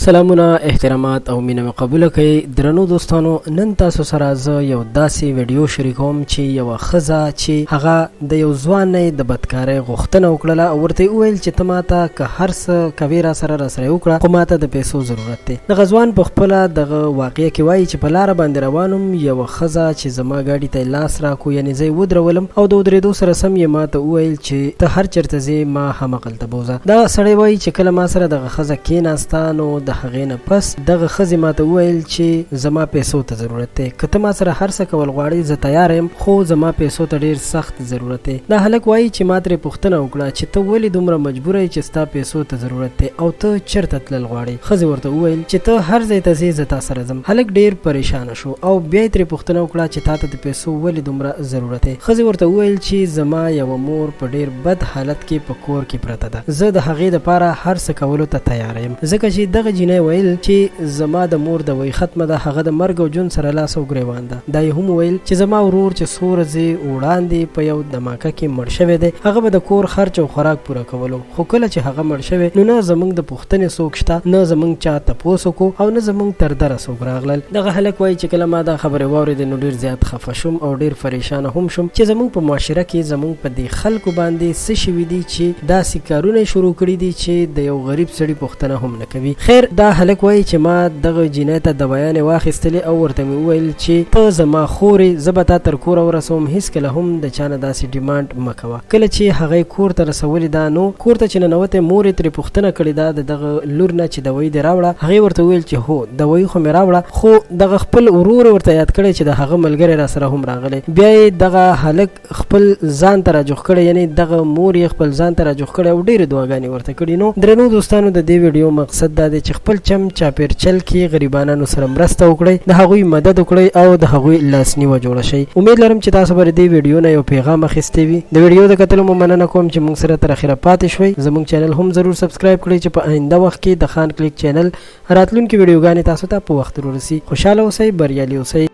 سلامونه احترامات او مینه قبول کړئ درنو دوستانو نن تاسو سره زه یو داسې ویډیو شریکوم چې یو خزه چې هغه د یو ځوان نه د بدکارۍ غوښتنه وکړه او ورته وویل چې ته ماته که هر څه کوي را سره وکړه خو ماته د پیسو ضرورت دی. دغه ځوان په خپله دغه واقعه کې وایي چې په لاره باندې روانم یو خزه چې زما ګاډي ته لاس راکو یعنې زه یې ودرولم او د ودرېدو سره سم یې ماته وویل چې ته هر چېرته ځې ما همغلته بوځه. دغه سړی وایي چې کله ما سره دغه ښځه کېناسته نو د هغې نه پس دغه ښځې ماته وویل چې زما پیسو ته ضرورت دی، که ته ما سره هر څه کول غواړې زه تیار یم خو زما پیسو ته ډېر سخت ضرورت دی. دا هلک وایي چې ما ترې پوښتنه وکړه چې ته ولې دومره مجبوره یې چې ستا پیسو ته ضرورت دی او ته چېرته تلل غواړې؟ ښځې ورته وویل چې ته هر ځای ته ځې زه تا سره ځم. هلک ډېر پریشانه شو او بیا یې ترې پوښتنه وکړه چې تا ته د پیسو ولې دومره ضرورت دی؟ ښځې ورته وویل چې زما یوه مور په ډېر بد حالت کې په کور کې پرته ده، زه د هغې دپاره هر څه کولو ته تیاره یم ځکه چې دغه جینۍ ویل چې زما د مور دوی ختمه ده، هغه د مرګ او ژوند سره لاس او ګریوان ده. دا یې هم ویل چې زما ورور چې څو ورځې وړاندې په یو دماکه کې مړ شوی دی هغه به د کور خرچ او خوراک پوره کولو، خو کله چې هغه مړ شوی نو نه زموږ د پوښتنې څوک شته، نه زموږ چا تپوس وکړو او نه زموږ تر دره څوک راغلل. دغه هلک وایي چې کله ما دا خبرې واورېدې نو ډېر زیات خفه شوم او ډېر پریشانه هم شوم چې زموږ په معاشره کې زموږ په دې خلکو باندې څه شوي دي چې داسې کارونه یې شروع کړي دي چې د یو غریب سړي پوښتنه هم نه کوي. خیر دا هلک وایي چې ما دغه جینۍ ته دوايانې واخیستلې او ورته مې وویل چې ته زما خورې زه به تا تر کوره ورسوم، هېڅکله هم د چا نه داسې ډیمانډ مه کوه. کله چې هغې کور ته رسولې ده نو کور ته چې ننوتې مور یې ترې پوښتنه کړې ده د دغه لور نه چې دوی دې راوړه. هغې ورته وویل چې هو دوی خو مې راوړه، خو دغه خپل ورور ورته یاد کړی چې د هغه ملګری را سره هم راغلی. بیا یې دغه هلک خپل ځان ته راجوخ کړی، یعنې دغه مور یې خپل ځان ته راجوخ کړی او ډېرې دعاګانې ورته کړي. نو درنو دوستانو د دې ویډیو مقصد دا دی چې خپل چاپېرچل کې غریبانانو سره مرسته وکړئ، د هغوی مدد وکړئ او د هغوی لاسنیوه جوړه شئ. امید لرم چې تاسو به د دې ویډیو نه یو پیغام اخیستی وي. د ویډیو د کتلو مو مننه کوم چې موږ سره تر اخره پاتې شوئ. زموږ چینل هم ضرور سبسکرایب کړئ چې په آینده وخت کې د خان کلیک چینل راتلونکي ویډیوګانې تاسو ته په وخت ورسي. خوشحاله اوسئ، بریالي اوسئ.